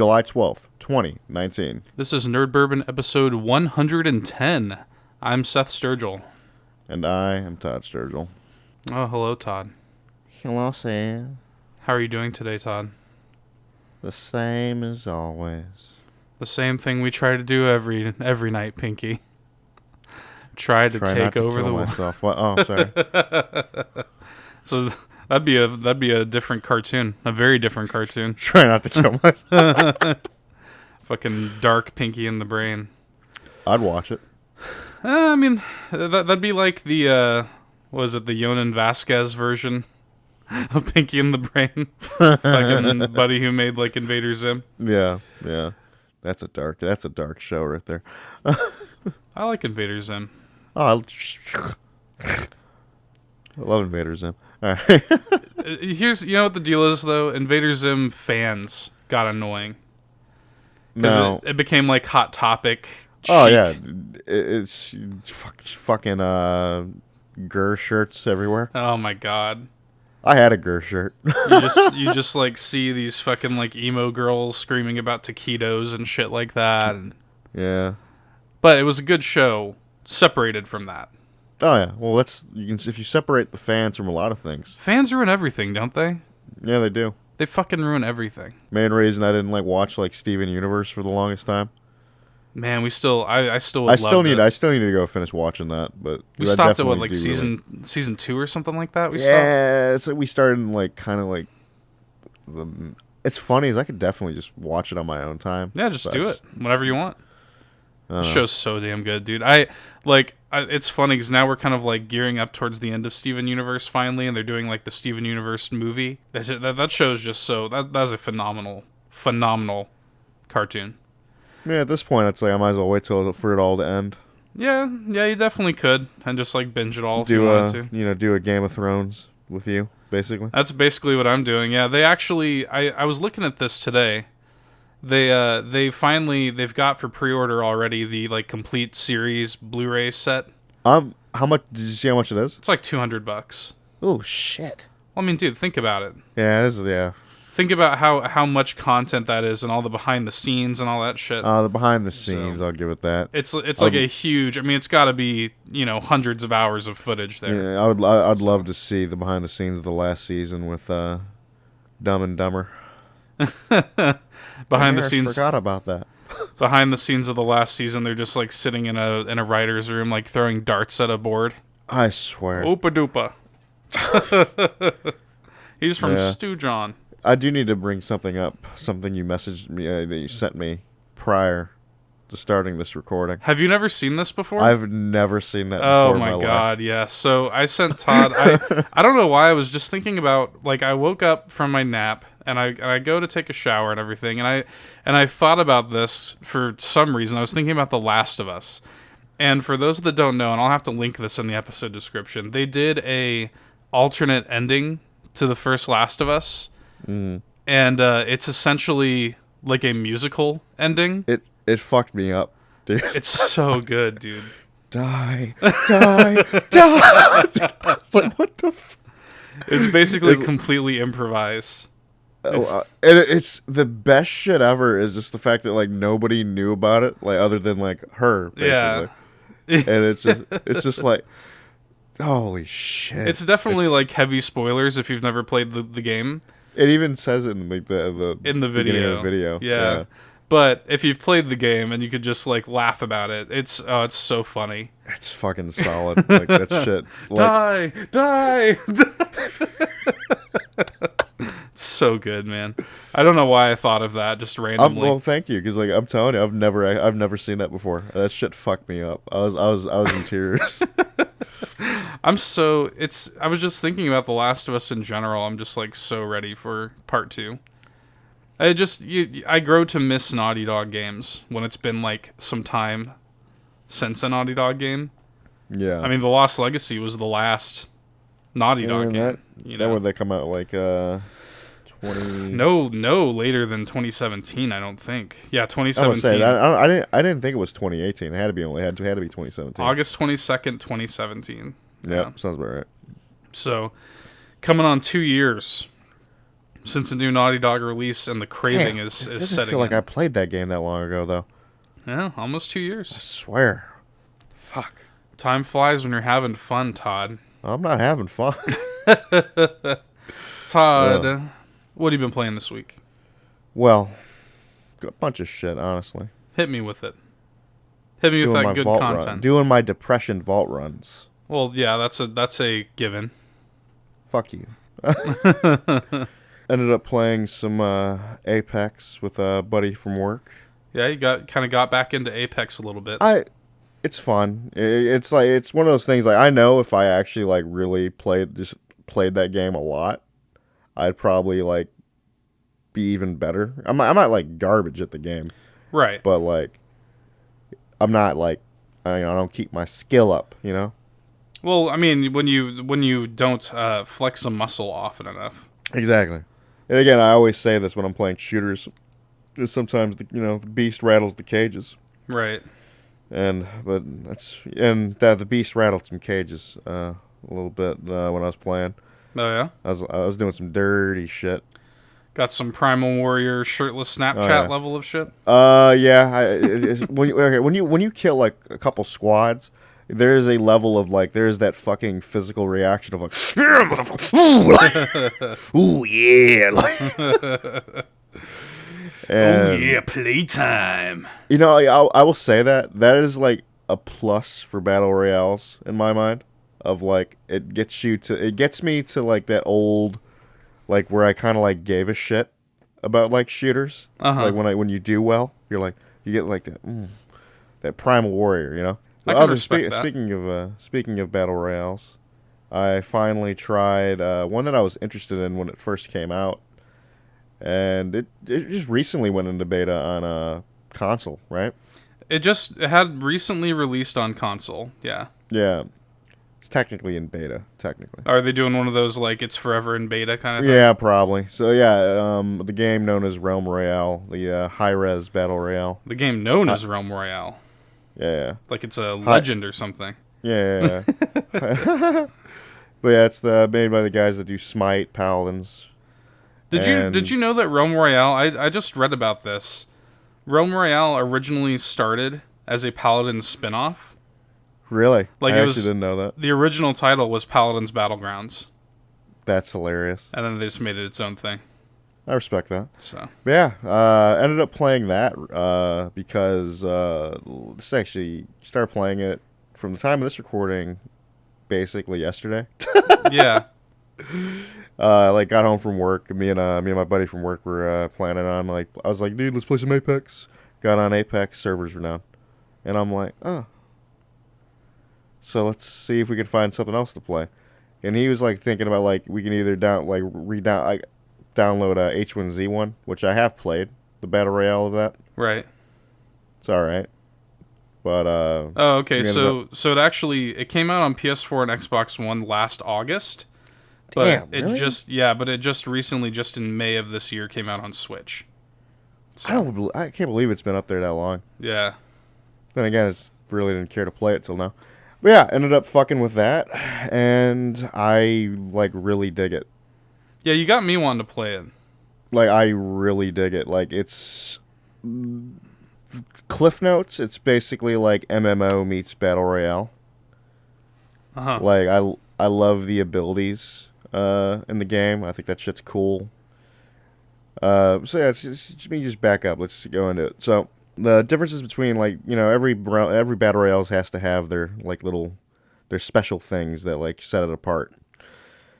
July 12th, 2019. This is Nerd Bourbon episode 110. I'm Seth Sturgill. And I am Todd Sturgill. Oh, hello, Todd. Hello, Seth. How are you doing today, Todd? The same as always. The same thing we try to do every night, Pinky. Try take over the world. Myself. What? Oh, sorry. So that'd be a different cartoon, a very different cartoon. Try not to kill myself. Fucking dark Pinky in the brain. I'd watch it. I mean, that'd be like the what was it, the Yonan Vasquez version of Pinky in the Brain, fucking buddy who made like Invader Zim. Yeah. That's a dark show right there. I like Invader Zim. Oh, I love Invader Zim. All right. You know what the deal is though? Invader Zim fans got annoying because No. it became like Hot Topic. Oh chic. yeah, it's fucking Gur shirts everywhere. Oh my god. I had a Gur shirt. You just like see these fucking like emo girls screaming about taquitos and shit like that. Yeah. But it was a good show, separated from that. Oh yeah. Well, if you separate the fans from a lot of things. Fans ruin everything, don't they? Yeah, they do. They fucking ruin everything. Main reason I didn't watch Steven Universe for the longest time. Man, I still I still need to go finish watching that, but we stopped at season 2 or something like that. We started it's funny is I could definitely just watch it on my own time. Yeah, just do it whenever you want. The show's so damn good, dude. It's funny because now we're kind of like gearing up towards the end of Steven Universe finally, and they're doing like the Steven Universe movie. That show's just that's a phenomenal cartoon. Yeah, at this point, it's like I might as well wait for it all to end. Yeah, you definitely could, and just like binge it all if you wanted to. Do a Game of Thrones with you, basically. That's basically what I'm doing. Yeah, they actually, I was looking at this today. They've got for pre-order already the like complete series Blu-ray set. How much did you see? How much it is? It's like $200. Oh shit! Well, I mean, dude, think about it. Yeah, it is. Yeah. Think about how much content that is and all the behind the scenes and all that shit. The behind the scenes, I'll give it that. It's like a huge. I mean, it's got to be hundreds of hours of footage there. Yeah, I'd love to see the behind the scenes of the last season with Dumb and Dumber. Behind the scenes. Forgot about that. Behind the scenes of the last season, they're just like sitting in a writer's room, like throwing darts at a board. I swear. Oopa doopa. He's from Stew John. I do need to bring something up. Something you messaged me that you sent me prior to starting this recording. Have you never seen this before? I've never seen that before. Oh my god, yeah. So I sent Todd. I don't know why. I was just thinking about I woke up from my nap and I go to take a shower and everything and I thought about this for some reason. I was thinking about The Last of Us. And for those that don't know, and I'll have to link this in the episode description, they did a alternate ending to the first Last of Us. Mm. And it's essentially like a musical ending. It fucked me up, dude. It's so good, dude. Die. It's like, what the It's basically completely improvised. It's the best shit ever is just the fact that nobody knew about it, other than her, basically. Yeah. And it's just like, holy shit. It's definitely heavy spoilers if you've never played the game. It even says it in the beginning of the video. Yeah. But if you've played the game and you could just laugh about it, it's so funny. It's fucking solid. That shit. Die. It's so good, man. I don't know why I thought of that just randomly. Well, thank you, because I'm telling you, I've never seen that before. That shit fucked me up. I was in tears. I was just thinking about The Last of Us in general. I'm just so ready for part 2. I grow to miss Naughty Dog games when it's been some time since a Naughty Dog game. Yeah. I mean, The Lost Legacy was the last Naughty Dog game. That would they come out 20? No, later than 2017. I don't think. Yeah, 2017. I didn't think it was 2018. It had to be 2017. August 22nd, 2017. Yeah, sounds about right. So, coming on 2 years. since the new Naughty Dog release, and the craving Damn, is it doesn't setting feel like in. I played that game that long ago, though. Yeah, almost 2 I years. swear. Fuck. Time flies when you're having fun, Todd. I'm not having fun. Todd, what have you been playing this week? Well, a bunch of shit, honestly. Hit me with it. Hit me with that good content. Doing my depression vault runs. Well, yeah, that's a given. Fuck you. Ended up playing some Apex with a buddy from work. Yeah, you got back into Apex a little bit. It's fun. It's like it's one of those things. Like I know if I actually like really played that game a lot, I'd probably like be even better. I'm not like garbage at the game, Right. but like I'm not like I don't keep my skill up. You know. Well, I mean, when you don't flex a muscle often enough. Exactly. And again, I always say this when I'm playing shooters. Is sometimes the beast rattles the cages. Right. The beast rattled some cages a little bit when I was playing. Oh yeah. I was doing some dirty shit. Got some Primal Warrior shirtless Snapchat level of shit. Yeah. When you kill like a couple squads, there is a level of like there is that fucking physical reaction of like yeah, motherfucker, ooh yeah, like. Oh yeah, playtime. I will say that is like a plus for battle royales in my mind. Of like it gets me to like that old, like where I kind of like gave a shit about like shooters. Like when you do well, you're like you get like that primal warrior, you know. I can respect that. Speaking of battle royales, I finally tried one that I was interested in when it first came out. And it just recently went into beta on a console, right? It had recently released on console, yeah. Yeah. It's technically in beta, technically. Are they doing one of those, like, it's forever in beta kind of thing? Yeah, probably. So, yeah, the game known as Realm Royale, the high-res battle royale. The game known as Realm Royale. Yeah. Like it's a legend or something. Yeah. But yeah, it's made by the guys that do Smite, Paladins. Did you know that Realm Royale, I just read about this. Realm Royale originally started as a Paladins spin-off. Really? Like I actually didn't know that. The original title was Paladins Battlegrounds. That's hilarious. And then they just made it its own thing. I respect that. So. But yeah, ended up playing that because this actually started playing it from the time of this recording, basically yesterday. Yeah. Like got home from work. Me and my buddy from work were planning on like I was like, dude, let's play some Apex. Got on Apex, servers were down, and I'm like, oh, so let's see if we can find something else to play. And he was like thinking about like we can either download H1Z1, which I have played the battle royale of that. Right. It's all right, but oh, okay. So it came out on PS4 and Xbox One last August. But damn, really? It just recently, just in May of this year, came out on Switch. So. I can't believe it's been up there that long. Yeah. Then again, I really didn't care to play it till now. But yeah, ended up fucking with that, and I like really dig it. Yeah, you got me wanting to play it. Like I really dig it. Like it's Cliff Notes. It's basically like MMO meets Battle Royale. Like I love the abilities in the game. I think that shit's cool. So yeah, let me just back up. Let's go into it. So the differences between like every battle royale has to have their like their special things that like set it apart.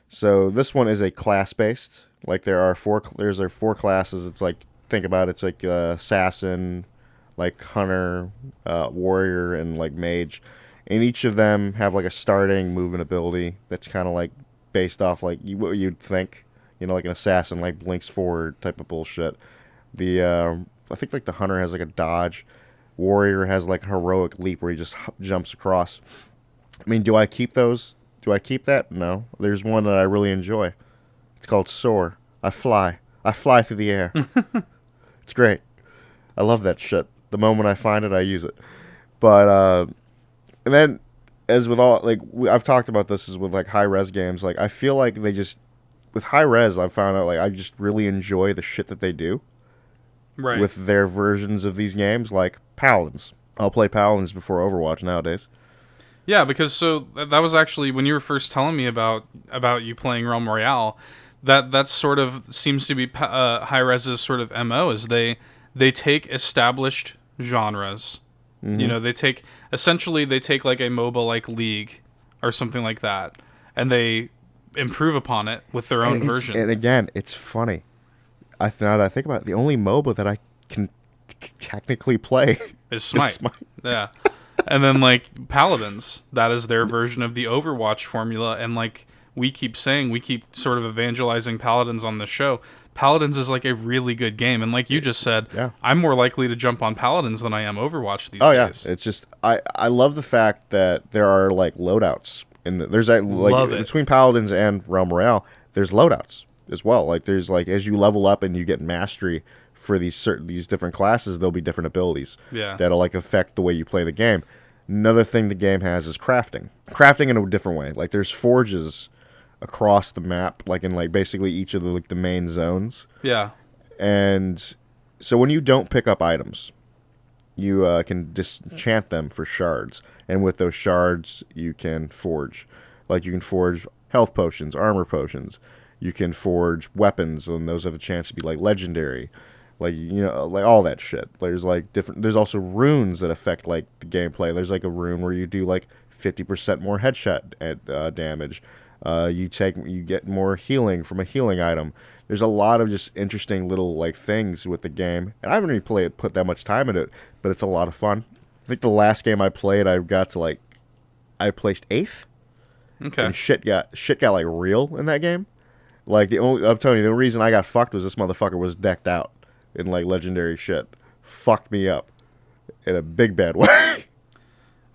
So this one is a class based. Like there's four classes. It's like think about it, it's like assassin, like hunter, warrior, and like mage. And each of them have like a starting movement ability that's kind of like based off like what you'd think, like an assassin like blinks forward type of bullshit. I think like the hunter has like a dodge. Warrior has like a heroic leap where he just jumps across. I mean, do I keep those? Do I keep that? No. There's one that I really enjoy. It's called Soar. I fly through the air. It's great. I love that shit. The moment I find it, I use it. But and then, as with all, like, I've talked about this as with, like, high-res games, like, I feel like they just with high res, I found out like I just really enjoy the shit that they do. Right. With their versions of these games, like Paladins. I'll play Paladins before Overwatch nowadays. Yeah, because that was actually when you were first telling me about you playing Realm Royale. That sort of seems to be Hi-Rez's sort of MO, is they take established genres. Mm-hmm. You know, they take like a MOBA like League or something like that, and they improve upon it with their own version. And again, it's funny. Now that I think about it, the only MOBA that I can technically play is Smite. Yeah. And then, like, Paladins, that is their version of the Overwatch formula, and, like, we keep sort of evangelizing Paladins on this show. Paladins is, like, a really good game, and like you just said, I'm more likely to jump on Paladins than I am Overwatch these days. Yeah. It's just, I love the fact that there are, like, loadouts. There's, like, between Paladins and Realm Royale, there's loadouts as well. Like, there's, like, as you level up and you get mastery for these different classes, there'll be different abilities that'll like affect the way you play the game. Another thing the game has is crafting in a different way. Like there's forges across the map, like in like basically each of the main zones. Yeah. And so when you don't pick up items, you can disenchant them for shards, and with those shards you can forge. Like you can forge health potions, armor potions. You can forge weapons, and those have a chance to be like legendary. Like, you know, like all that shit. There's like there's also runes that affect like the gameplay. There's like a rune where you do like 50% more headshot damage. You get more healing from a healing item. There's a lot of just interesting little like things with the game. And I haven't really put that much time into it, but it's a lot of fun. I think the last game I played, I got to like, I placed 8th. Okay. And shit got like real in that game. Like I'm telling you, the reason I got fucked was this motherfucker was decked out in like legendary shit. Fucked me up in a big bad way.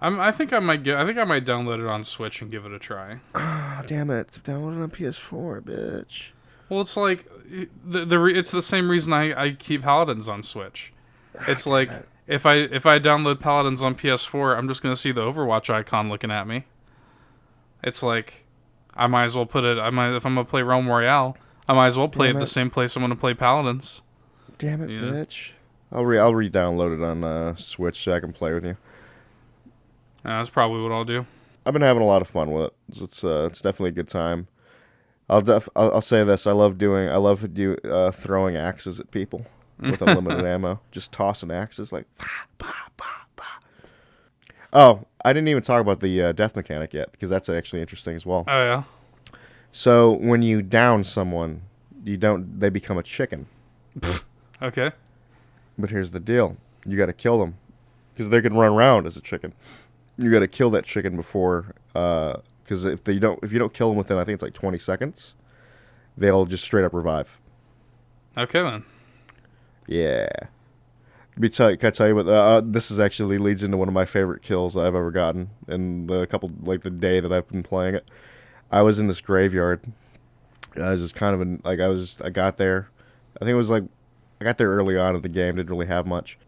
I think I might download it on Switch and give it a try. Oh, damn it! Download it on PS4, bitch. Well, it's like it's the same reason I keep Paladins on Switch. It's like if I download Paladins on PS4, I'm just gonna see the Overwatch icon looking at me. It's like I might as well if I'm gonna play Realm Royale, I might as well play it the same place I'm gonna play Paladins. Damn it, bitch! I'll re-download it on Switch so I can play with you. That's probably what I'll do. I've been having a lot of fun with it. It's definitely a good time. I'll say this: I love throwing axes at people with unlimited ammo. Just tossing axes like. Oh, I didn't even talk about the death mechanic yet, because that's actually interesting as well. Oh yeah. So when you down someone, they become a chicken. Okay. But here's the deal: you got to kill them, because they can run around as a chicken. You got to kill that chicken before, because if you don't kill them within, I think it's like 20 seconds, they'll just straight up revive. Okay then. Yeah. Can I tell you what? This is actually leads into one of my favorite kills I've ever gotten in the day that I've been playing it. I was in this graveyard. I was just kind of I got there. I think it was like I got there early on in the game. Didn't really have much.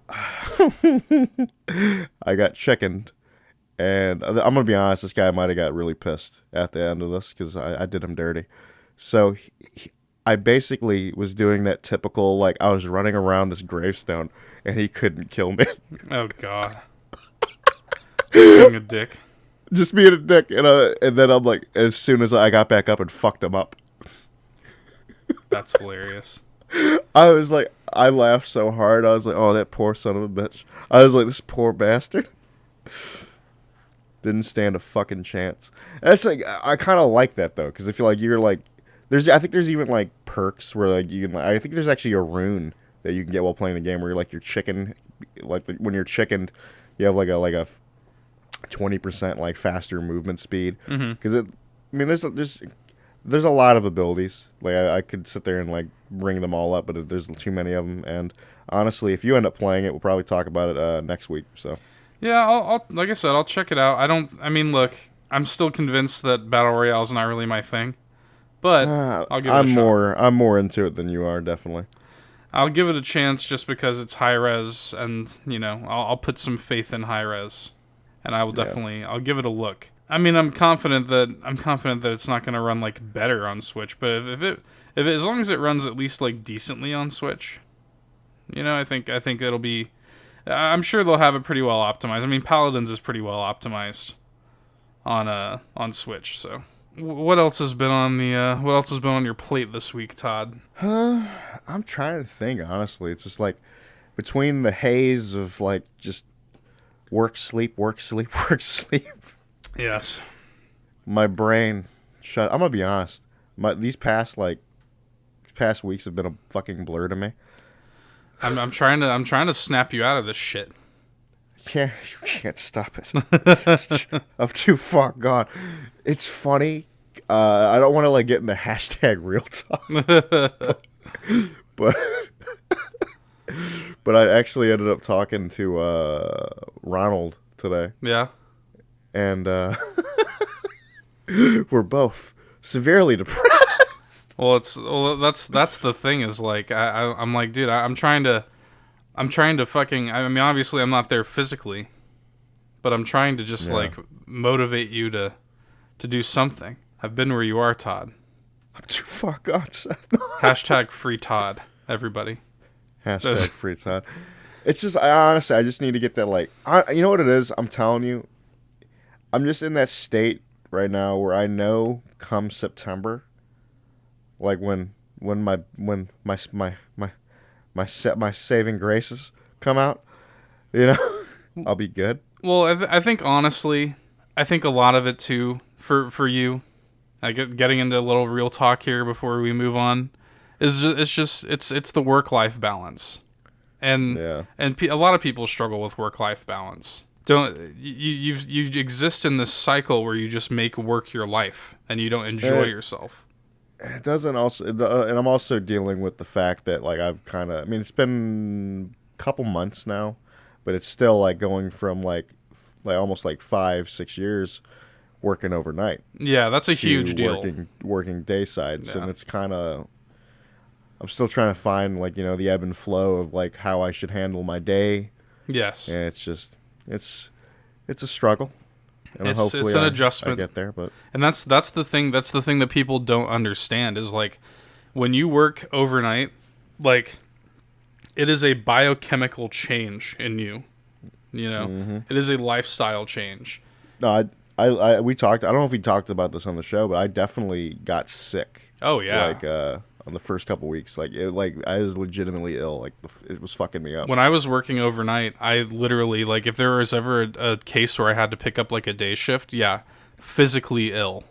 I got chickened. And I'm going to be honest, this guy might have got really pissed at the end of this because I did him dirty. So I basically was doing that typical, like, I was running around this gravestone and he couldn't kill me. Oh, God. Being a dick. Just being a dick. And then I'm like, as soon as I got back up and fucked him up. That's hilarious. I was like, I laughed so hard. I was like, oh, that poor son of a bitch. I was like, this poor bastard. Didn't stand a fucking chance. That's like, I kind of like that though, because I feel like you're like, I think there's even like perks where like you can. I think there's actually a rune that you can get while playing the game where you're like your chicken, like when you're chickened, you have like a 20% like faster movement speed. Because there's a lot of abilities. Like I could sit there and like bring them all up, but there's too many of them. And honestly, if you end up playing it, we'll probably talk about it next week. So. Yeah, I'll like I said, I'll check it out. Look, I'm still convinced that Battle Royale is not really my thing, but I'll give it a shot. I'm more into it than you are, definitely. I'll give it a chance just because it's high res, and I'll put some faith in high res, and I will definitely I'll give it a look. I mean, I'm confident that it's not going to run like better on Switch, but if it as long as it runs at least like decently on Switch, I think it'll be. I'm sure they'll have it pretty well optimized. I mean, Paladins is pretty well optimized on Switch. So, what else has been on your plate this week, Todd? I'm trying to think. Honestly, it's just like between the haze of like just work, sleep, work, sleep, work, sleep. Yes. My brain shut. I'm gonna be honest. These past weeks have been a fucking blur to me. I'm trying to snap you out of this shit. You can't stop it. I'm too far gone. It's funny. I don't want to like get into hashtag real talk, but but I actually ended up talking to Ronald today. Yeah. And we're both severely depressed. Well, that's the thing is like I'm like, dude, I'm trying to fucking. I mean, obviously, I'm not there physically, but I'm trying to just like motivate you to do something. I've been where you are, Todd. I'm too far gone, Seth. Hashtag free Todd, everybody. Hashtag free Todd. It's just honestly, I just need to get that you know what it is. I'm telling you. I'm just in that state right now where I know come September, like when my saving graces come out, I'll be good. Well, I think honestly, a lot of it too for you, getting into a little real talk here before we move on, is it's the work-life balance, and a lot of people struggle with work-life balance. You exist in this cycle where you just make work your life and you don't enjoy yourself. It doesn't also, and I'm also dealing with the fact that it's been a couple months now, but it's still like going from like almost like 5-6 years working overnight. Yeah, that's a huge deal. Working day sides, and it's kind of. I'm still trying to find the ebb and flow of like how I should handle my day. Yes, and it's just. It's a struggle, and it's an adjustment. I get there, and that's the thing. That's the thing that people don't understand is like when you work overnight, like it is a biochemical change in you. Mm-hmm. It is a lifestyle change. No, we talked. I don't know if we talked about this on the show, but I definitely got sick. Oh yeah, on the first couple weeks, I was legitimately ill. It was fucking me up. When I was working overnight, I literally if there was ever a case where I had to pick up like a day shift, physically ill.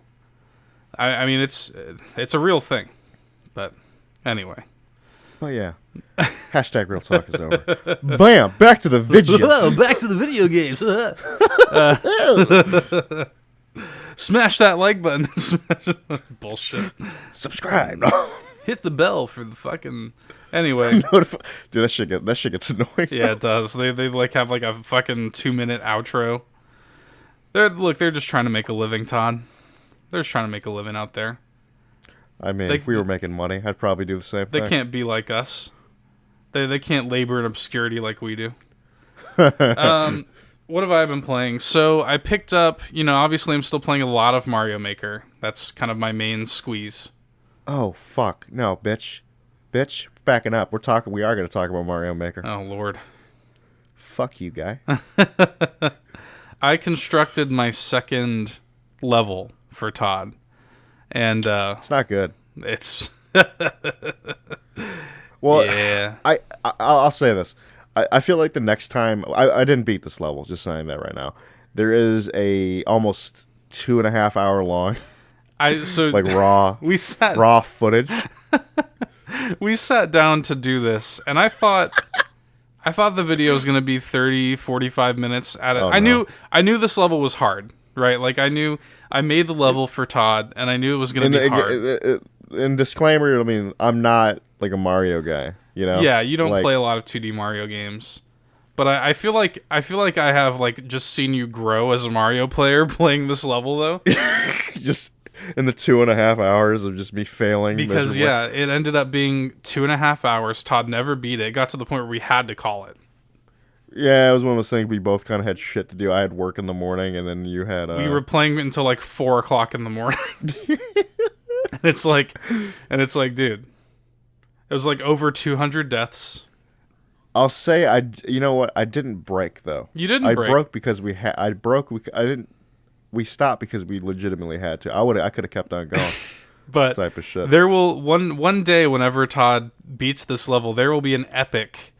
I mean, it's a real thing. But anyway. Oh yeah. Hashtag real talk is over. Bam! Back to the video. Back to the video games. Smash that like button. Bullshit. Subscribe. Hit the bell for the fucking. Anyway, dude, that shit gets annoying. Yeah, it does. They have like a fucking 2-minute outro. They're just trying to make a living, Todd. They're just trying to make a living out there. I mean, if we were making money, I'd probably do the same thing. They can't be like us. They can't labor in obscurity like we do. What have I been playing? So I picked up, obviously I'm still playing a lot of Mario Maker. That's kind of my main squeeze. Oh, fuck. No, bitch. Bitch, backing up. We are going to talk about Mario Maker. Oh, Lord. Fuck you, guy. I constructed my second level for Todd. And it's not good. It's well, yeah. I'll say this. I feel like the next time I didn't beat this level, just saying that right now. There is a almost 2.5 hour long raw footage. We sat down to do this, and I thought the video was going to be 30-45 minutes at it. I knew this level was hard, right? Like I made the level for Todd, and I knew it was going to be hard. And disclaimer, I mean, I'm not like a Mario guy, Yeah, you don't play a lot of 2D Mario games. But I feel like I have just seen you grow as a Mario player playing this level though. Just in the 2.5 hours of just me failing. Because miserably. It ended up being 2.5 hours. Todd never beat it. It got to the point where we had to call it. Yeah, it was one of those things we both kind of had shit to do. I had work in the morning, and then you had. We were playing until like 4:00 in the morning. and it's like, dude, it was like over 200 deaths. I'll say you know what? I didn't break though. You didn't I break. broke because I broke. I didn't. We stopped because we legitimately had to. I could have kept on going. But type of shit. There will one day whenever Todd beats this level, there will be an epic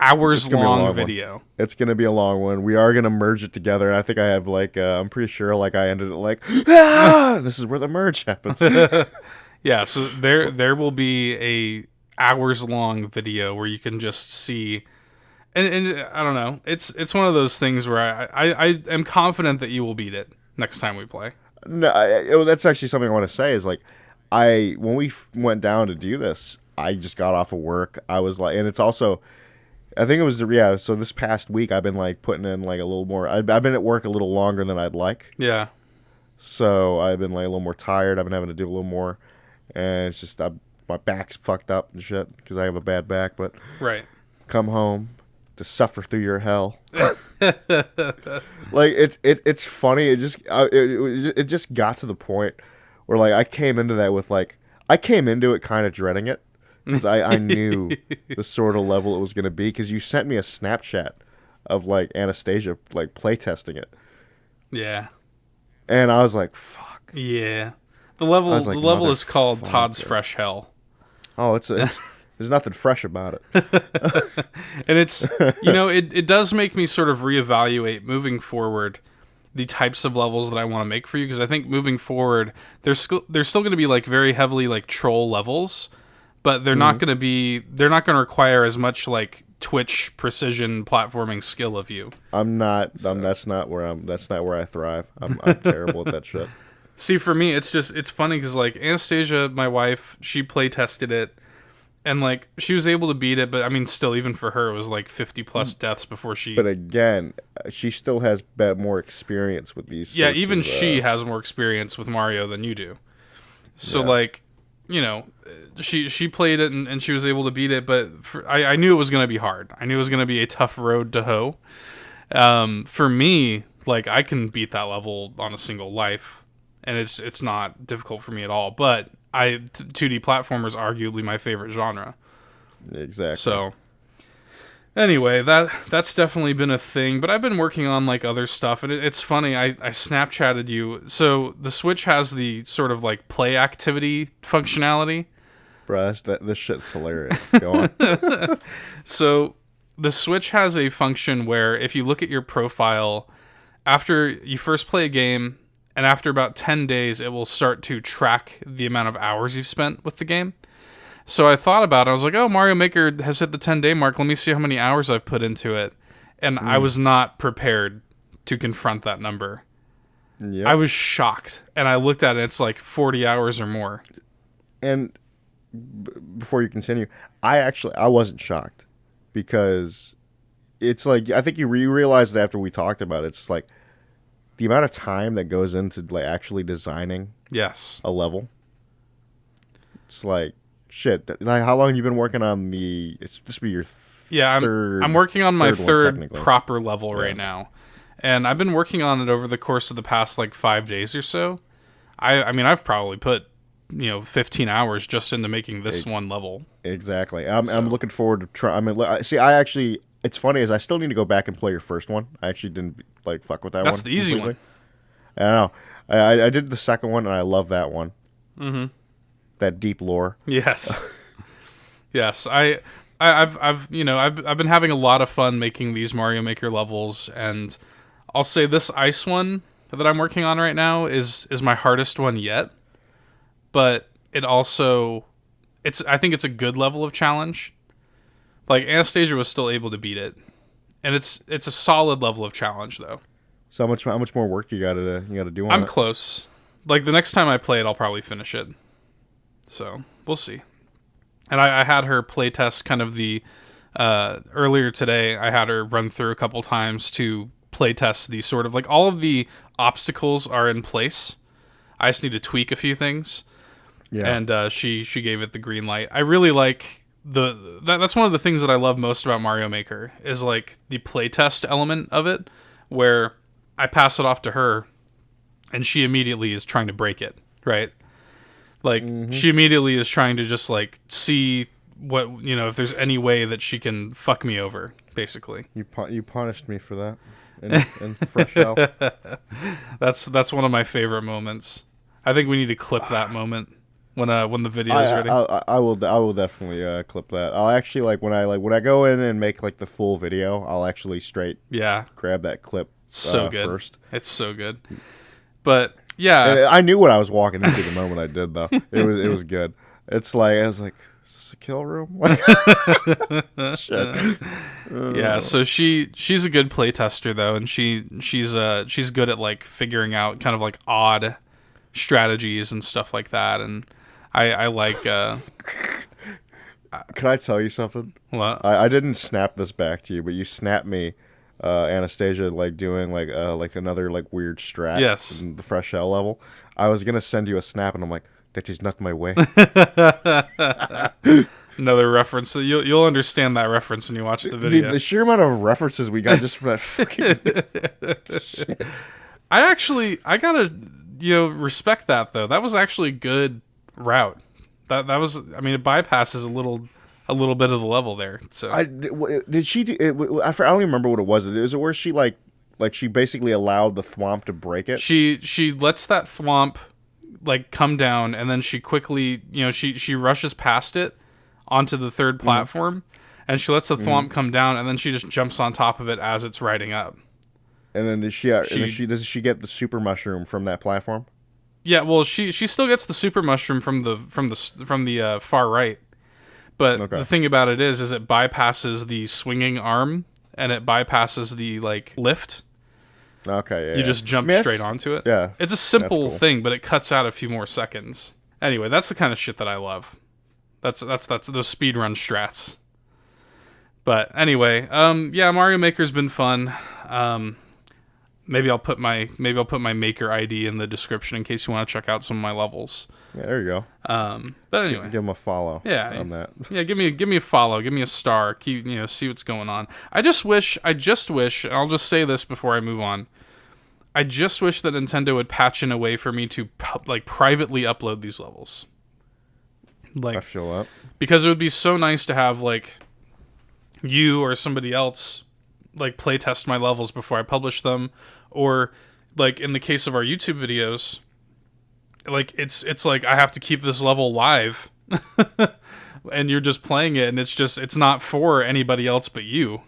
hours-long video. One. It's going to be a long one. We are going to merge it together. And I think I have I'm pretty sure I ended it this is where the merge happens. Yeah, so there will be a hours-long video where you can just see, and I don't know. It's one of those things where I am confident that you will beat it next time we play. No, that's actually something I want to say is when we went down to do this, I just got off of work. I was and it's also. I think it was so this past week I've been putting in a little more. I've been at work a little longer than I'd like. Yeah. So I've been a little more tired. I've been having to do a little more, and it's just my back's fucked up and shit because I have a bad back. But right, come home to suffer through your hell. It's funny. It just got to the point where I came into that with I came into it kind of dreading it. Because I knew the sort of level it was going to be. Because you sent me a Snapchat of Anastasia playtesting it. Yeah. And I was like, "Fuck." Yeah. The level is called Todd's Fresh Hell. Oh, it's there's nothing fresh about it. And it's it does make me sort of reevaluate moving forward the types of levels that I want to make for you. Because I think moving forward, there's still going to be very heavily troll levels. But they're not going to require as much Twitch precision platforming skill of you. I'm not. That's not where I thrive. I'm terrible at that shit. See, for me, it's funny because Anastasia, my wife, she play tested it, and she was able to beat it. But I mean, still, even for her, it was 50 plus deaths before she. But again, she still has more experience with these. Yeah, even she has more experience with Mario than you do. So she played it and she was able to beat it, but I knew it was going to be hard. I knew it was going to be a tough road to hoe. For me, I can beat that level on a single life, and it's not difficult for me at all. But 2D platformers arguably my favorite genre. Exactly. So anyway, that's definitely been a thing, but I've been working on other stuff, and it's funny. I Snapchatted you. So the Switch has the sort of play activity functionality. Bruh, this shit's hilarious. Go on. So the Switch has a function where if you look at your profile after you first play a game, and after about 10 days, it will start to track the amount of hours you've spent with the game. So I thought about it. I was like, oh, Mario Maker has hit the 10-day mark. Let me see how many hours I've put into it. And I was not prepared to confront that number. Yep. I was shocked. And I looked at it. It's 40 hours or more. And before you continue, I wasn't shocked. Because it's I think you realized after we talked about it, it's the amount of time that goes into actually designing a level. It's shit. How long have you been working on this will be your third? I'm working on my third proper level right now, and I've been working on it over the course of the past 5 days or so. I mean, I've probably put 15 hours just into making this one level. Exactly. I'm looking forward to try. I mean, it's funny is I still need to go back and play your first one. I actually didn't fuck with that one. That's the easy one. I know. I did the second one and I love that one. Mm-hmm. That deep lore. Yes. Yes. I've been having a lot of fun making these Mario Maker levels, and I'll say this ice one that I'm working on right now is my hardest one yet. But it also I think it's a good level of challenge. Anastasia was still able to beat it, and it's a solid level of challenge though. So how much more work you gotta do on it? I'm close. The next time I play it, I'll probably finish it. So we'll see. And I had her playtest kind of the earlier today. I had her run through a couple times to playtest the sort of all of the obstacles are in place. I just need to tweak a few things. Yeah. And she gave it the green light. I really like that's one of the things that I love most about Mario Maker is like the playtest element of it, where I pass it off to her, and she immediately is trying to break it, right? Like she immediately is trying to just like see what if there's any way that she can fuck me over, basically. You punished me for that in Fresh Hell. That's one of my favorite moments. I think we need to clip that moment when the video is ready. I will definitely clip that. I'll actually like when I go in and make like the full video, I'll actually grab that clip. So good. First. It's so good. But yeah, I knew what I was walking into the moment I did though. It was good. It's like I was like, is this a kill room? Shit. Yeah, so she's a good playtester though, and she's good at like figuring out kind of like odd strategies and stuff like that, and I like. Can I tell you something? What? I didn't snap this back to you, but you snapped me. Anastasia like doing like another like weird strat. Yes. In the Fresh Hell level. I was gonna send you a snap, and I'm like, that is not my way. Another reference. So you'll understand that reference when you watch the video. The sheer amount of references we got just for that fucking shit. I gotta respect that though. That was actually a good route. That was. I mean, it bypasses a little bit of the level there. So did she do it? I don't even remember what it was. Is it where she like she basically allowed the thwomp to break it? She lets that thwomp like come down, and then she quickly she rushes past it onto the third platform, and she lets the thwomp come down, and then she just jumps on top of it as it's riding up. And then does she get the super mushroom from that platform? Yeah, well she still gets the super mushroom from the far right. But The thing about it is it bypasses the swinging arm, and it bypasses the like lift. Okay, yeah. You just jump straight onto it. Yeah, it's a simple thing, but it cuts out a few more seconds. Anyway, that's the kind of shit that I love. That's those speedrun strats. But anyway, yeah, Mario Maker's been fun. Maybe I'll put my Maker ID in the description in case you want to check out some of my levels. Yeah, there you go. But anyway, give him a follow. Yeah, on that. Yeah, give me a follow. Give me a star. Keep see what's going on. I just wish, and I'll just say this before I move on. I just wish that Nintendo would patch in a way for me to like privately upload these levels. Like, I feel that, because it would be so nice to have like you or somebody else like play test my levels before I publish them, or like in the case of our YouTube videos, like it's like I have to keep this level live and you're just playing it, and it's not for anybody else but you.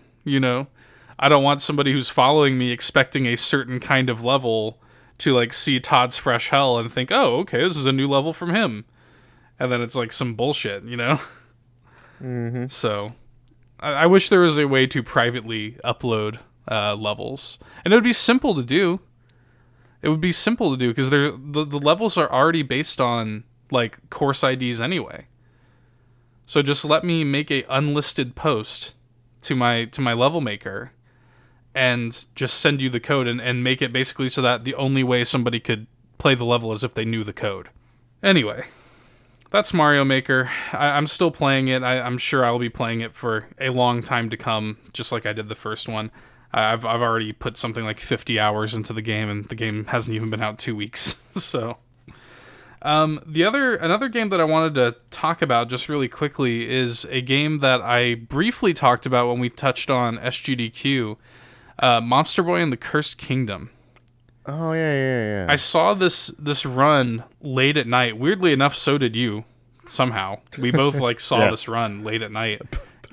I don't want somebody who's following me expecting a certain kind of level to like see Todd's Fresh Hell and think, oh, okay, this is a new level from him, and then it's like some bullshit, Mm-hmm. So I wish there was a way to privately upload levels, and it would be simple to do. It would be simple to do because the levels are already based on like course IDs anyway. So just let me make a unlisted post to my level maker, and just send you the code and make it basically so that the only way somebody could play the level is if they knew the code. Anyway, that's Mario Maker. I'm still playing it. I'm sure I'll be playing it for a long time to come, just like I did the first one. I've already put something like 50 hours into the game, and the game hasn't even been out 2 weeks. So, another game that I wanted to talk about just really quickly is a game that I briefly talked about when we touched on SGDQ, Monster Boy and the Cursed Kingdom. Oh yeah. I saw this run late at night. Weirdly enough, so did you. Somehow, we both like saw this run late at night,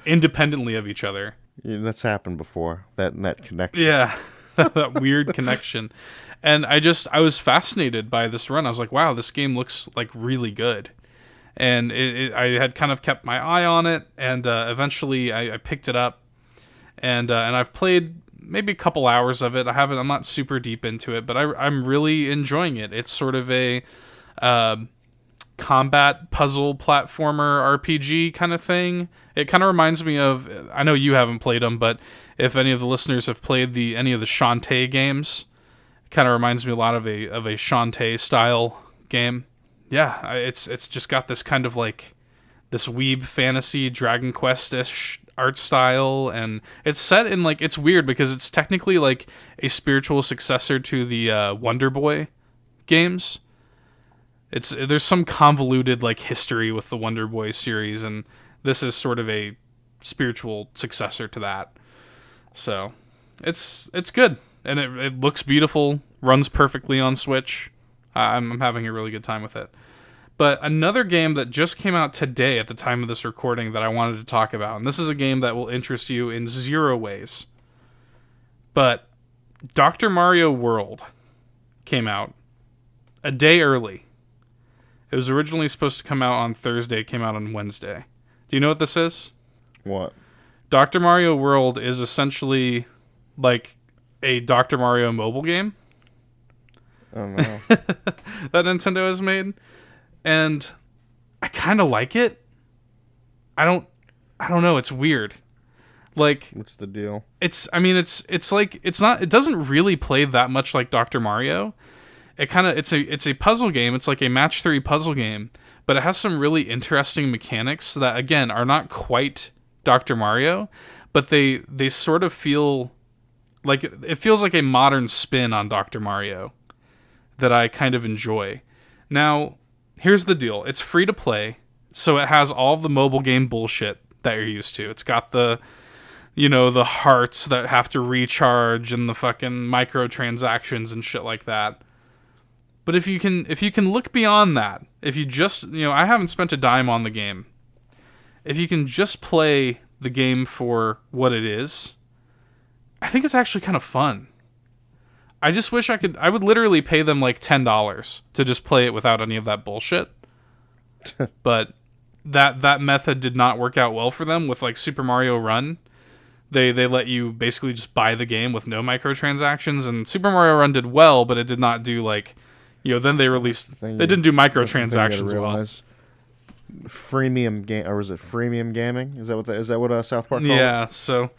independently of each other. Yeah, that's happened before. That connection. Yeah, that weird connection. And I was fascinated by this run. I was like, wow, this game looks like really good. And I had kind of kept my eye on it, and eventually I picked it up, and I've played maybe a couple hours of it. I'm not super deep into it, but I'm really enjoying it. It's sort of a combat puzzle platformer RPG kind of thing. It kind of reminds me of, I know you haven't played them, but if any of the listeners have played any of the Shantae games, it kind of reminds me a lot of a Shantae style game. Yeah, it's just got this kind of like this weeb fantasy Dragon Quest-ish art style, and it's set in like, it's weird because it's technically like a spiritual successor to the Wonder Boy games. There's some convoluted like history with the Wonder Boy series, and this is sort of a spiritual successor to that. So it's good, and it looks beautiful, runs perfectly on Switch. I'm having a really good time with it. But another game that just came out today at the time of this recording that I wanted to talk about, and this is a game that will interest you in zero ways, but Dr. Mario World came out a day early. It was originally supposed to come out on Thursday. It came out on Wednesday. Do you know what this is? What? Dr. Mario World is essentially like a Dr. Mario mobile game. Oh no. That Nintendo has made. And I kind of like it. I don't know. It's weird. Like, what's the deal? It's like, it doesn't really play that much like Dr. Mario. It's a puzzle game. It's like a match 3 puzzle game, but it has some really interesting mechanics that, again, are not quite Dr. Mario, but they sort of feel like, it feels like a modern spin on Dr. Mario that I kind of enjoy. Now, here's the deal. It's free to play, so it has all of the mobile game bullshit that you're used to. It's got the hearts that have to recharge and the fucking microtransactions and shit like that. But if you can look beyond that, if you just, I haven't spent a dime on the game. If you can just play the game for what it is, I think it's actually kind of fun. I just wish I would literally pay them like $10 to just play it without any of that bullshit. But that method did not work out well for them with like Super Mario Run. They let you basically just buy the game with no microtransactions, and Super Mario Run did well, but it did not do like, then they released, they didn't do microtransactions well. Freemium game, or was it freemium gaming? Is that what South Park called it? Yeah, so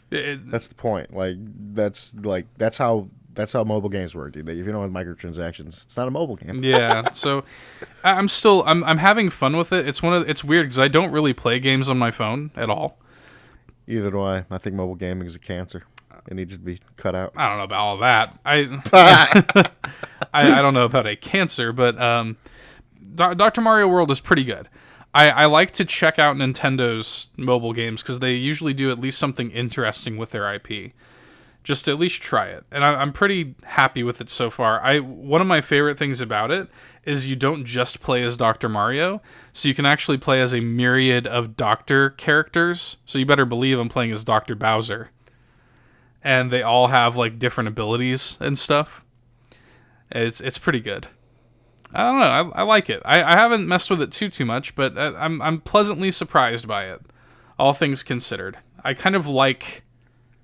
that's the point. Like that's how mobile games work, dude. If you don't have microtransactions, it's not a mobile game. Yeah, so I'm having fun with it. It's weird because I don't really play games on my phone at all. Either do I. I think mobile gaming is a cancer. It needs to be cut out. I don't know about all that. I don't know about a cancer, but Dr. Mario World is pretty good. I like to check out Nintendo's mobile games because they usually do at least something interesting with their IP. Just to at least try it. And I'm pretty happy with it so far. One of my favorite things about it is you don't just play as Dr. Mario, so you can actually play as a myriad of Doctor characters. So you better believe I'm playing as Dr. Bowser. And they all have like different abilities and stuff. It's pretty good. I don't know. I like it. I haven't messed with it too much, but I'm pleasantly surprised by it. All things considered. I kind of like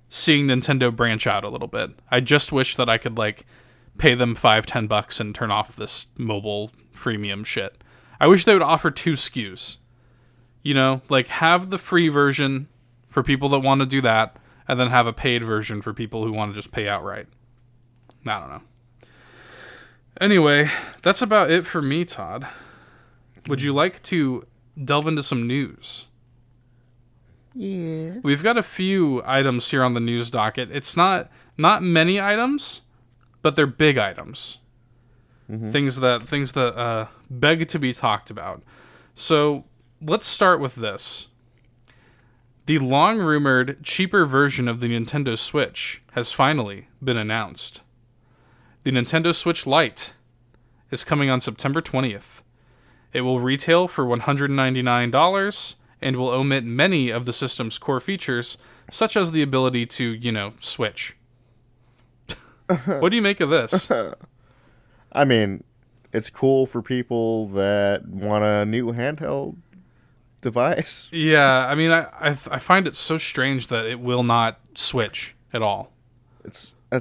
seeing Nintendo branch out a little bit. I just wish that I could like pay them $5-10 and turn off this mobile freemium shit. I wish they would offer 2 SKUs. Like have the free version for people that want to do that, and then have a paid version for people who want to just pay outright. I don't know. Anyway, that's about it for me, Todd. Would you like to delve into some news? Yes. We've got a few items here on the news docket. It's not many items, but they're big items. Mm-hmm. Things that beg to be talked about. So let's start with this. The long-rumored, cheaper version of the Nintendo Switch has finally been announced. The Nintendo Switch Lite is coming on September 20th. It will retail for $199 and will omit many of the system's core features, such as the ability to, switch. What do you make of this? I mean, it's cool for people that want a new handheld device. Yeah, I mean, I find it so strange that it will not switch at all. I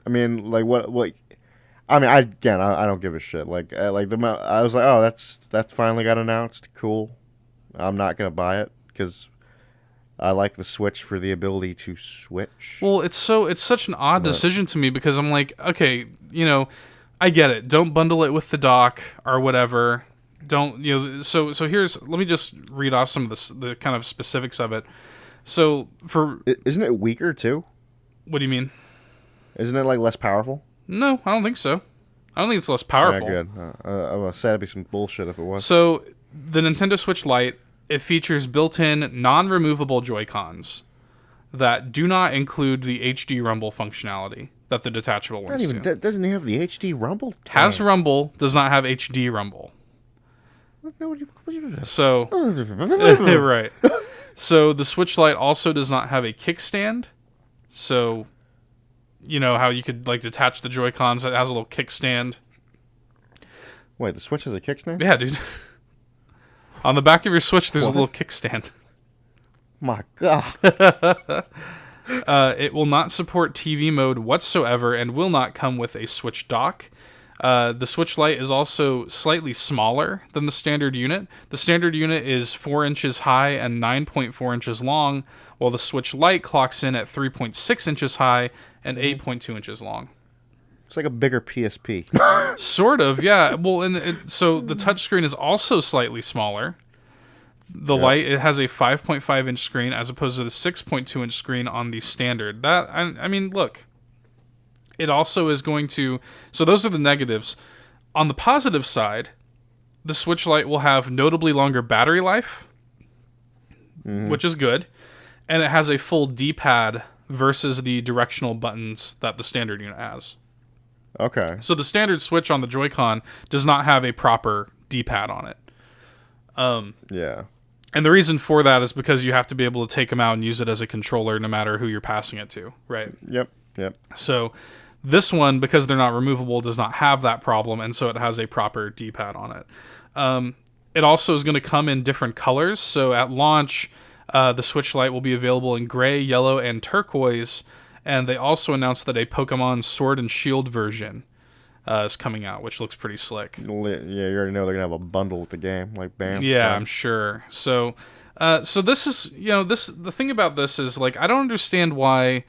mean, like what? I mean, I don't give a shit. I was like, oh, that finally got announced. Cool. I'm not gonna buy it because I like the Switch for the ability to switch. Well, it's such an odd decision to me because I'm like, okay, I get it. Don't bundle it with the dock or whatever. don't, so let me just read off some of the kind of specifics of it. So isn't it weaker too? What do you mean? Isn't it like less powerful? No, I don't think so. I don't think it's less powerful. Yeah, good. I was sad it'd be some bullshit if it was. So the Nintendo Switch Lite, it features built-in non-removable Joy-Cons that do not include the HD Rumble functionality that the detachable ones do. Doesn't have the HD Rumble? Has Rumble, does not have HD Rumble. So, right. So the Switch Lite also does not have a kickstand. So, you know how you could like detach the Joy-Cons? It has a little kickstand. Wait, the Switch has a kickstand? Yeah, dude. On the back of your Switch, there's a little kickstand. My God. It will not support TV mode whatsoever and will not come with a Switch dock. The Switch Lite is also slightly smaller than the standard unit. The standard unit is 4 inches high and 9.4 inches long, while the Switch Lite clocks in at 3.6 inches high and 8.2 inches long. It's like a bigger PSP. Sort of, yeah. Well, so the touchscreen is also slightly smaller. The Lite, it has a 5.5 inch screen as opposed to the 6.2 inch screen on the standard. I mean, look. It also is going to... So those are the negatives. On the positive side, the Switch Lite will have notably longer battery life, which is good. And it has a full D-pad versus the directional buttons that the standard unit has. Okay. So the standard Switch on the Joy-Con does not have a proper D-pad on it. Yeah. And the reason for that is because you have to be able to take them out and use it as a controller no matter who you're passing it to, right? Yep. So... This one, because they're not removable, does not have that problem, and so it has a proper D-pad on it. It also is going to come in different colors, so at launch, the Switch Lite will be available in gray, yellow, and turquoise, and they also announced that a Pokemon Sword and Shield version is coming out, which looks pretty slick. Yeah, you already know they're going to have a bundle with the game, like bam. Yeah, bam. I'm sure. So this is, the thing about this is, like, I don't understand why...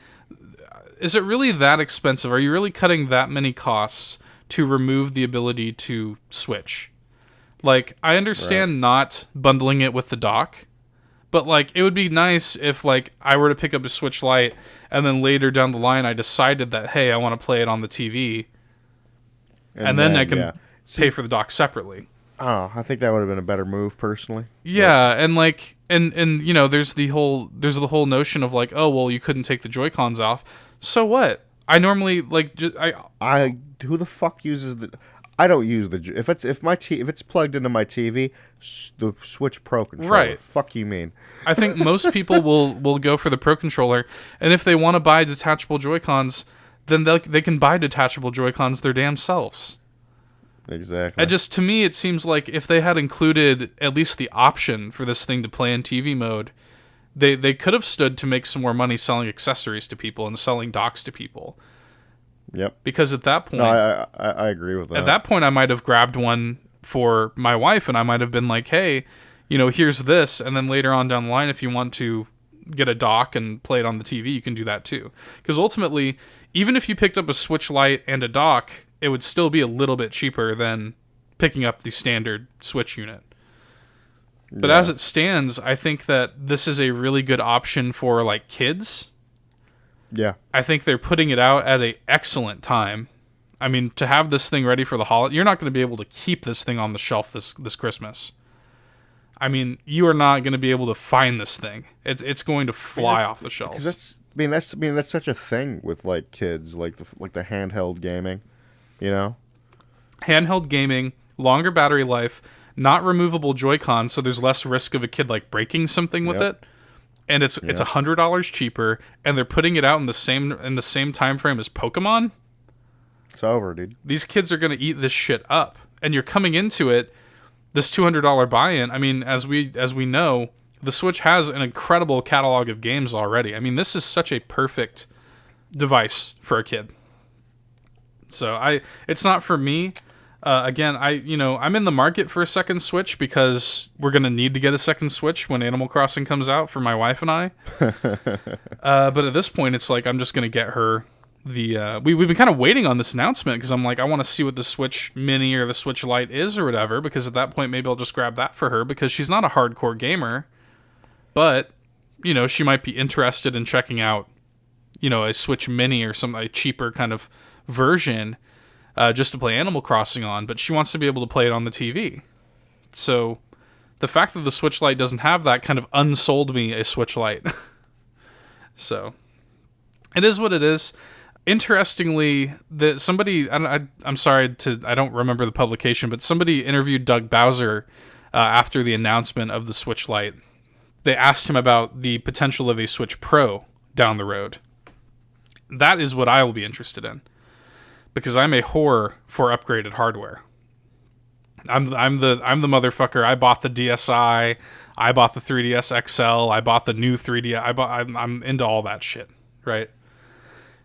Is it really that expensive? Are you really cutting that many costs to remove the ability to switch? Like, I understand not bundling it with the dock, but, like, it would be nice if, like, I were to pick up a Switch Lite and then later down the line I decided that, hey, I want to play it on the TV, and then I can pay for the dock separately. Oh, I think that would have been a better move, personally. Yeah, and like, and there's the whole notion of like, oh well, you couldn't take the Joy-Cons off. So what? I normally like who the fuck uses the? I don't use the if it's plugged into my TV, the Switch Pro controller. Right. Fuck you mean? I think most people will go for the Pro controller, and if they want to buy detachable Joy-Cons, then they can buy detachable Joy-Cons their damn selves. Exactly. To me, it seems like if they had included at least the option for this thing to play in TV mode, they could have stood to make some more money selling accessories to people and selling docks to people. Yep. Because at that point... No, I agree with that. At that point, I might have grabbed one for my wife, and I might have been like, hey, here's this, and then later on down the line, if you want to get a dock and play it on the TV, you can do that too. Because ultimately, even if you picked up a Switch Lite and a dock, it would still be a little bit cheaper than picking up the standard Switch unit. But as it stands, I think that this is a really good option for like kids. Yeah. I think they're putting it out at an excellent time. I mean, to have this thing ready for the holiday, you're not going to be able to keep this thing on the shelf this Christmas. I mean, you are not going to be able to find this thing. It's going to fly off the shelves. That's such a thing with like kids, like the handheld gaming, Handheld gaming, longer battery life, not removable Joy-Con, so there's less risk of a kid like breaking something with it. And it's $100 cheaper, and they're putting it out in the same time frame as Pokemon. It's over, dude. These kids are going to eat this shit up, and you're coming into it this $200 buy-in. I mean, as we know, the Switch has an incredible catalog of games already. I mean, this is such a perfect device for a kid. So it's not for me. Again, I'm in the market for a second Switch because we're going to need to get a second Switch when Animal Crossing comes out for my wife and I. But at this point, it's like I'm just going to get her we've been kind of waiting on this announcement because I'm like, I want to see what the Switch Mini or the Switch Lite is or whatever, because at that point maybe I'll just grab that for her because she's not a hardcore gamer, but she might be interested in checking out a Switch Mini or a cheaper kind of version just to play Animal Crossing on, but she wants to be able to play it on the TV. So the fact that the Switch Lite doesn't have that kind of unsold me a Switch Lite. So it is what it is. Interestingly, somebody, I'm sorry I don't remember the publication, but somebody interviewed Doug Bowser after the announcement of the Switch Lite. They asked him about the potential of a Switch Pro down the road. That is what I will be interested in, because I'm a whore for upgraded hardware. I'm the motherfucker. I bought the DSi, I bought the 3DS XL, I bought the new 3D. I'm into all that shit, right?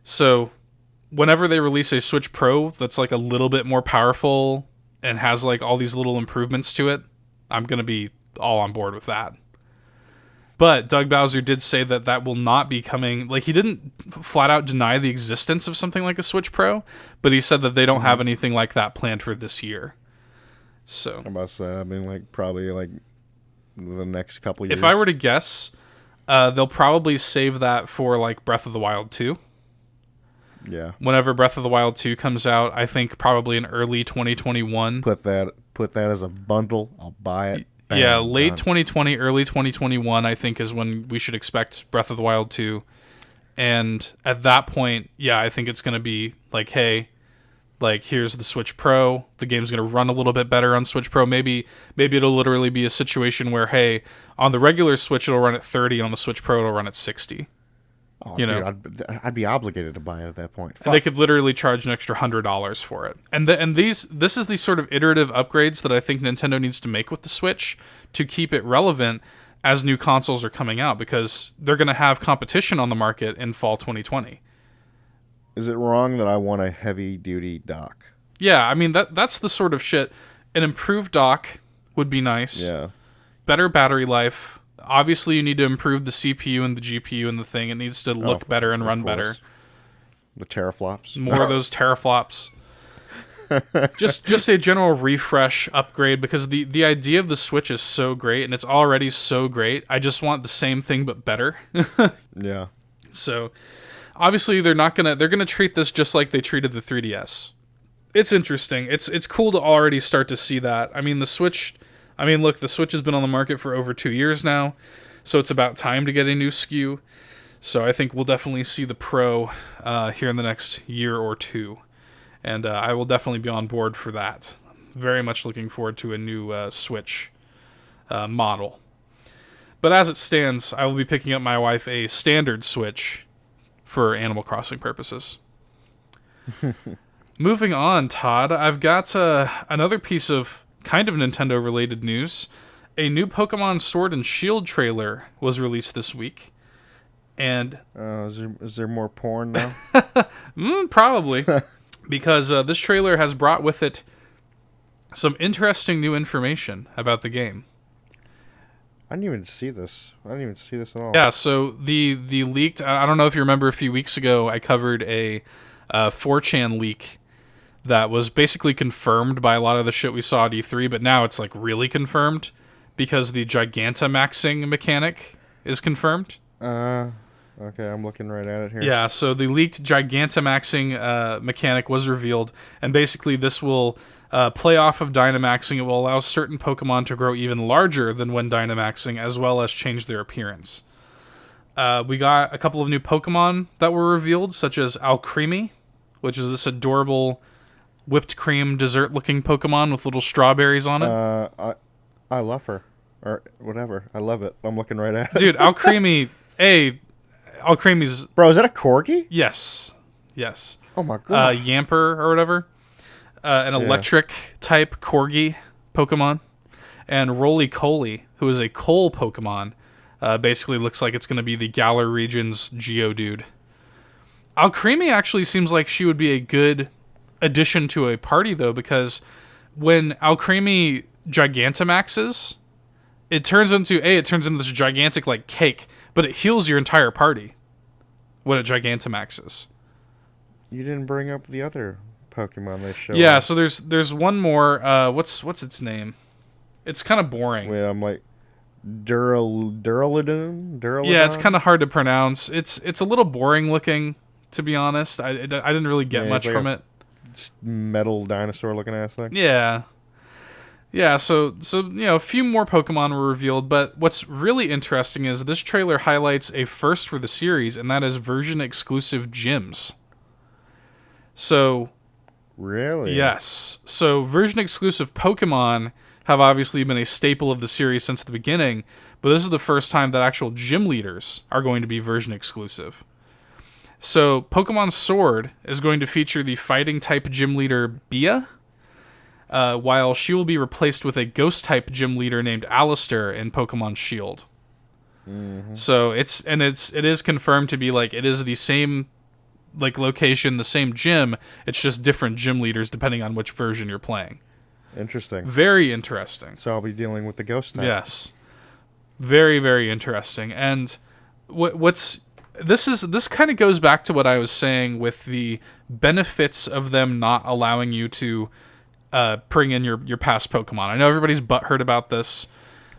So whenever they release a Switch Pro that's like a little bit more powerful and has like all these little improvements to it, I'm going to be all on board with that. But Doug Bowser did say that will not be coming. Like, he didn't flat out deny the existence of something like a Switch Pro, but he said that they don't have anything like that planned for this year. So I must say, probably like the next couple years. If I were to guess, they'll probably save that for like Breath of the Wild 2. Yeah. Whenever Breath of the Wild 2 comes out, I think probably in early 2021. Put that as a bundle. I'll buy it. Bam, yeah, late done. 2020, early 2021, I think is when we should expect Breath of the Wild 2. And at that point, yeah, I think it's going to be like, hey, like, here's the Switch Pro. The game's going to run a little bit better on Switch Pro. Maybe it'll literally be a situation where, hey, on the regular Switch, it'll run at 30. On the Switch Pro, it'll run at 60. Oh, dude, I'd be obligated to buy it at that point. And they could literally charge an extra $100 for it. And this is the sort of iterative upgrades that I think Nintendo needs to make with the Switch to keep it relevant as new consoles are coming out, because they're going to have competition on the market in fall 2020. Is it wrong that I want a heavy-duty dock? Yeah, I mean, that's the sort of shit. An improved dock would be nice. Yeah. Better battery life. Obviously, you need to improve the CPU and the GPU and the thing. It needs to look better and run better. The teraflops. More of those teraflops. just a general refresh upgrade, because the idea of the Switch is so great, and it's already so great. I just want the same thing but better. Yeah. So, obviously, they're gonna treat this just like they treated the 3DS. It's interesting. It's cool to already start to see that. I mean, the Switch has been on the market for over 2 years now, so it's about time to get a new SKU. So I think we'll definitely see the Pro here in the next year or two, and I will definitely be on board for that. Very much looking forward to a new Switch model. But as it stands, I will be picking up my wife a standard Switch for Animal Crossing purposes. Moving on, Todd, I've got another piece of kind of Nintendo-related news. A new Pokemon Sword and Shield trailer was released this week. And is there more porn now? Probably. Because this trailer has brought with it some interesting new information about the game. I didn't even see this. At all. Yeah, so the leaked... I don't know if you remember a few weeks ago, I covered a 4chan leak that was basically confirmed by a lot of the shit we saw at E3, but now it's like really confirmed because the Gigantamaxing mechanic is confirmed. Okay, I'm looking right at it here. Yeah, so the leaked Gigantamaxing mechanic was revealed, and basically this will play off of Dynamaxing. It will allow certain Pokemon to grow even larger than when Dynamaxing, as well as change their appearance. We got a couple of new Pokemon that were revealed, such as Alcremie, which is this adorable whipped cream dessert-looking Pokemon with little strawberries on it. I love her. Or whatever. I love it. I'm looking right at it. Dude, Alcremie's... Bro, is that a Corgi? Yes. Oh my god. Yamper or whatever. An electric-type Corgi Pokemon. And Roly-Coly, who is a coal Pokemon, basically looks like it's going to be the Galar region's Geodude. Alcremie actually seems like she would be a good addition to a party, though, because when Alcremie Gigantamaxes, it turns into this gigantic like cake, but it heals your entire party when it Gigantamaxes. You didn't bring up the other Pokemon they showed. Yeah, so there's one more. What's its name? It's kind of boring. Wait, I'm like Duraludon. Yeah, it's kind of hard to pronounce. It's a little boring looking, to be honest. I didn't really get much from it. Metal dinosaur looking ass thing. Yeah. Yeah, so a few more Pokemon were revealed, but what's really interesting is this trailer highlights a first for the series, and that is version-exclusive gyms. So... Really? Yes. So version-exclusive Pokemon have obviously been a staple of the series since the beginning, but this is the first time that actual gym leaders are going to be version-exclusive. So Pokemon Sword is going to feature the fighting-type gym leader Bia, while she will be replaced with a ghost-type gym leader named Alistair in Pokemon Shield. Mm-hmm. So it is confirmed to be it is the same location, the same gym. It's just different gym leaders depending on which version you're playing. Interesting. Very interesting. So I'll be dealing with the ghost type. Yes. Very, very interesting. And this kind of goes back to what I was saying with the benefits of them not allowing you to bring in your past Pokemon. I know everybody's butthurt about this,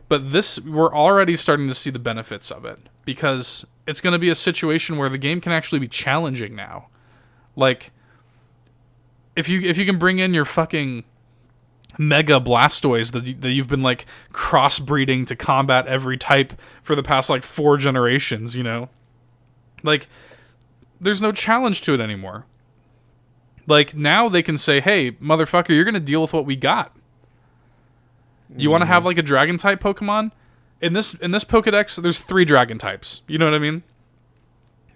but we're already starting to see the benefits of it, because it's going to be a situation where the game can actually be challenging now. Like, if you can bring in your fucking Mega Blastoise that you've been crossbreeding to combat every type for the past 4 generations, there's no challenge to it anymore. Now they can say, hey, motherfucker, you're going to deal with what we got. You want to have a dragon-type Pokemon? In this Pokedex, there's 3 dragon types. You know what I mean?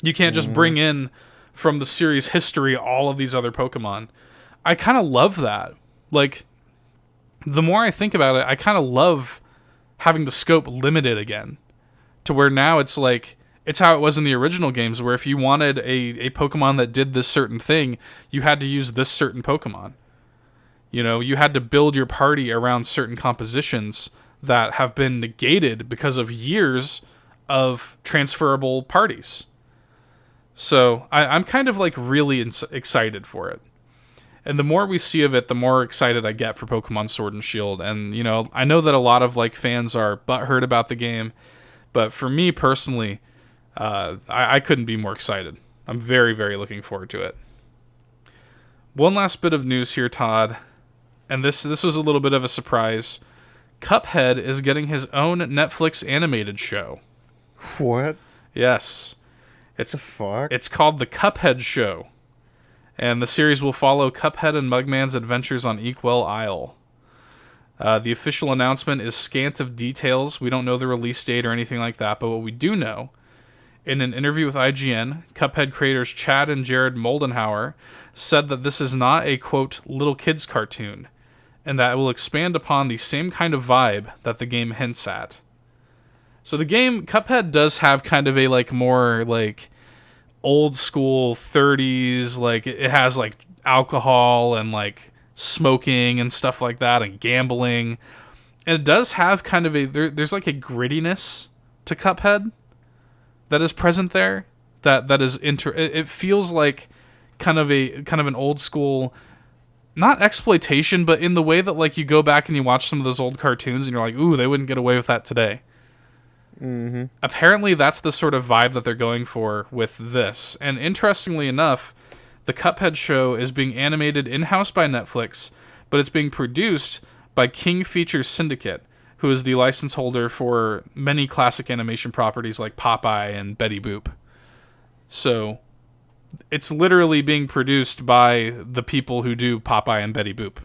You can't just bring in, from the series history, all of these other Pokemon. I kind of love that. The more I think about it, I kind of love having the scope limited again. To where now it's it's how it was in the original games, where if you wanted a Pokemon that did this certain thing, you had to use this certain Pokemon. You had to build your party around certain compositions that have been negated because of years of transferable parties. So I'm kind of really excited for it. And the more we see of it, the more excited I get for Pokemon Sword and Shield. And, I know that a lot of fans are butthurt about the game, but for me personally, I couldn't be more excited. I'm very, very looking forward to it. One last bit of news here, Todd. And this was a little bit of a surprise. Cuphead is getting his own Netflix animated show. What? Yes. The fuck? It's called The Cuphead Show. And the series will follow Cuphead and Mugman's adventures on Equell Isle. The official announcement is scant of details. We don't know the release date or anything like that, but what we do know, in an interview with IGN, Cuphead creators Chad and Jared Moldenhauer said that this is not a, quote, little kids cartoon, and that it will expand upon the same kind of vibe that the game hints at. So the game, Cuphead, does have kind of a more old school 30s, it has alcohol and smoking and stuff like that, and gambling. And it does have kind of there's a grittiness to Cuphead that is present there. That is it feels like kind of an old school, not exploitation, but in the way that you go back and you watch some of those old cartoons and you're like, ooh, they wouldn't get away with that today. Mm-hmm. Apparently that's the sort of vibe that they're going for with this. And interestingly enough, the Cuphead show is being animated in-house by Netflix, but it's being produced by King Features Syndicate, who is the license holder for many classic animation properties like Popeye and Betty Boop. So it's literally being produced by the people who do Popeye and Betty Boop.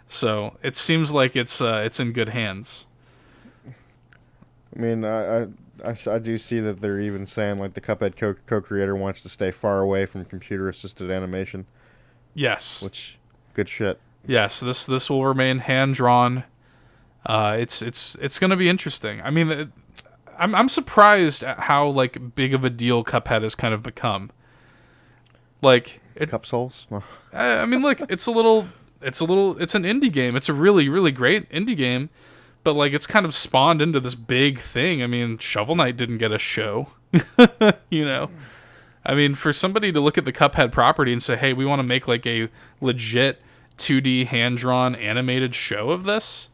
So it seems like it's in good hands. I mean, I do see that they're even saying the Cuphead co-creator wants to stay far away from computer-assisted animation. Yes. Which, good shit. Yes, this will remain hand-drawn. It's going to be interesting. I mean, I'm surprised at how big of a deal Cuphead has kind of become. Cup Souls? No. I mean, look, it's an indie game. It's a really, really great indie game. But, it's kind of spawned into this big thing. I mean, Shovel Knight didn't get a show. I mean, for somebody to look at the Cuphead property and say, hey, we want to make like a legit 2D hand-drawn animated show of this,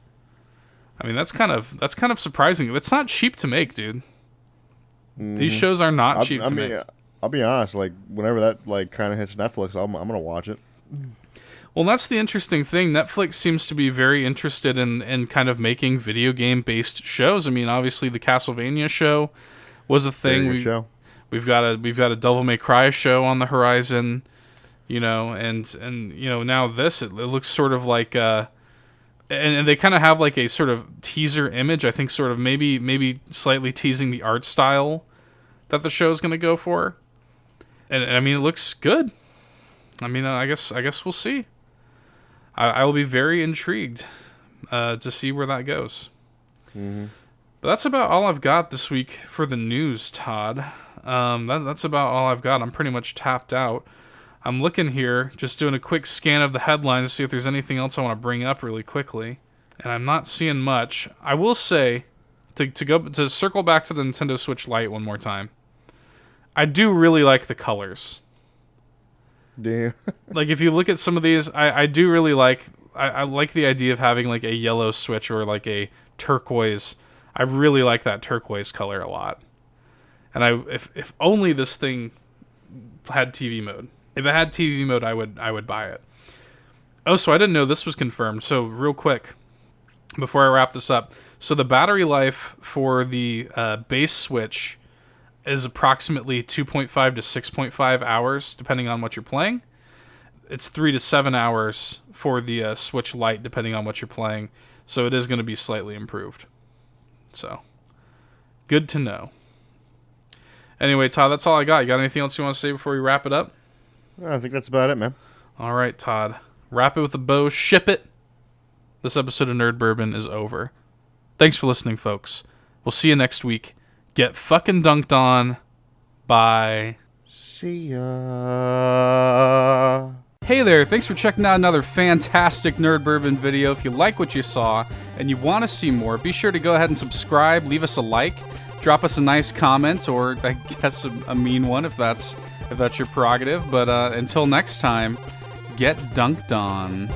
I mean, that's kind of surprising. It's not cheap to make, dude. These shows are not cheap to make. I'll be honest, like, whenever that like kind of hits Netflix, I'm gonna watch it. Well, that's the interesting thing. Netflix seems to be very interested in kind of making video game based shows. I mean, obviously the Castlevania show was a thing. We've got a Devil May Cry show on the horizon, you know, and you know, now this it looks sort of like and they kind of have like a sort of teaser image, I think, sort of maybe slightly teasing the art style that the show is going to go for. And I mean, it looks good. I mean, I guess we'll see. I will be very intrigued to see where that goes. Mm-hmm. But that's about all I've got this week for the news, Todd. That's about all I've got. I'm pretty much tapped out. I'm looking here, just doing a quick scan of the headlines to see if there's anything else I want to bring up really quickly. And I'm not seeing much. I will say, to circle back to the Nintendo Switch Lite one more time, I do really like the colors. Damn. Like, if you look at some of these, I do really like... I like the idea of having, like, a yellow Switch or, like, a turquoise. I really like that turquoise color a lot. And if only this thing had TV mode. If it had TV mode, I would buy it. Oh, so I didn't know this was confirmed. So, real quick, before I wrap this up. So, the battery life for the base Switch is approximately 2.5 to 6.5 hours, depending on what you're playing. It's 3 to 7 hours for the Switch Lite, depending on what you're playing. So it is going to be slightly improved. So, good to know. Anyway, Todd, that's all I got. You got anything else you want to say before we wrap it up? I think that's about it, man. All right, Todd. Wrap it with a bow. Ship it. This episode of Nerd Bourbon is over. Thanks for listening, folks. We'll see you next week. Get fucking dunked on. Bye. See ya. Hey there, thanks for checking out another fantastic Nerd Bourbon video. If you like what you saw and you want to see more, be sure to go ahead and subscribe, leave us a like, drop us a nice comment, or I guess a mean one if that's your prerogative. But until next time, get dunked on.